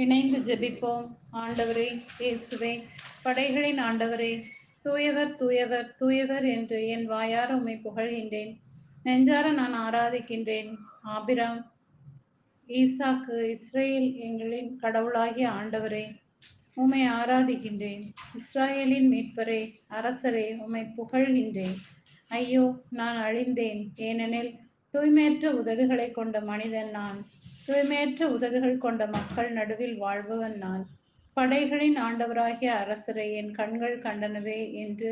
இணைந்து ஜெபிப்போம். ஆண்டவரே இயேசுவே, படைகளின் ஆண்டவரே, தூயவர் தூயவர் தூயவர் என்று என் வாயார உம்மை புகழ்கின்றேன். நெஞ்சார நான் ஆராதிக்கின்றேன். ஆபிராம், ஈசாக்கு, இஸ்ரேல் எங்களின் கடவுளாகிய ஆண்டவரே, உம்மை ஆராதிக்கின்றேன். இஸ்ராயேலின் மீட்பரே, அரசரே, உம்மை புகழ்கின்றேன். ஐயோ, நான் அழிந்தேன், ஏனெனில் தூய்மையற்ற உதடுகளைக் கொண்ட மனிதன் நான். தூய்மையற்ற உதடுகள் கொண்ட மக்கள் நடுவில் வாழ்பவன் நான். படைகளின் ஆண்டவராகிய அரசரை என் கண்கள் கண்டனவே என்று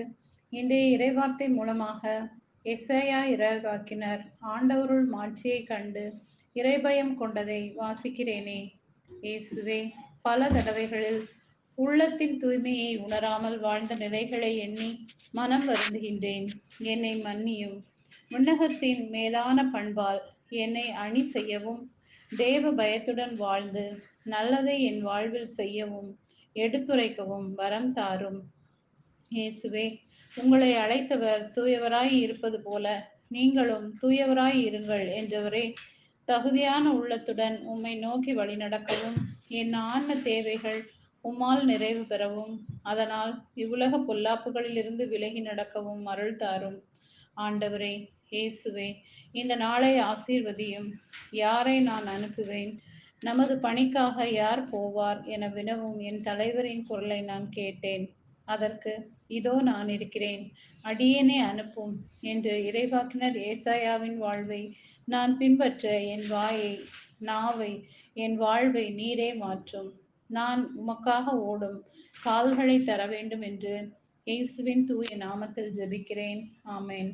இன்றைய இறைவார்த்தை மூலமாக எசேயா இறைவாக்கினர் ஆண்டவருள் மாட்சியைக் கண்டு இறைபயம் கொண்டதை வாசிக்கிறேனே. இயேசுவே, பல தடவைகளில் உள்ளத்தின் தூய்மையை உணராமல் வாழ்ந்த நிலைகளை எண்ணி மனம் வருந்துகின்றேன். என்னை மன்னியும். விண்ணகத்தின் மேலான பண்பால் என்னை அணி செய்யவும், தேவ பயத்துடன் வாழ்ந்து நல்லதை என் வாழ்வில் செய்யவும் எடுத்துரைக்கவும் வரம் தாரும். இயேசுவே, உங்களை அழைத்தவர் தூயவராய் இருப்பது போல நீங்களும் தூயவராய் இருங்கள் என்றவரே, தகுதியான உள்ளத்துடன் உம்மை நோக்கி வழிநடக்கவும், என் ஆன்ம தேவைகள் உம்மால் நிறைவு பெறவும், அதனால் இவ்வுலக பொல்லாப்புகளிலிருந்து விலகி நடக்கவும் அருள் தாரும். ஆண்டவரே இயேசுவே, இந்த நாளை ஆசீர்வதியும். யாரை நான் அனுப்புவேன்? நமது பணிக்காக யார் போவார் என வினவும் என் தலைவரின் குரலை நான் கேட்டேன். அதற்கு, இதோ நான் இருக்கிறேன், அடியேனை அனுப்பும் என்று இறைவாக்கினர் ஏசாயாவின் வாழ்வை நான் பின்பற்ற என் வாயை, நாவை, என் வாழ்வை நீரே மாற்றும். நான் உமக்காக ஓடும் கால்களை தர வேண்டும் என்று இயேசுவின் தூய நாமத்தில் ஜெபிக்கிறேன். ஆமென்.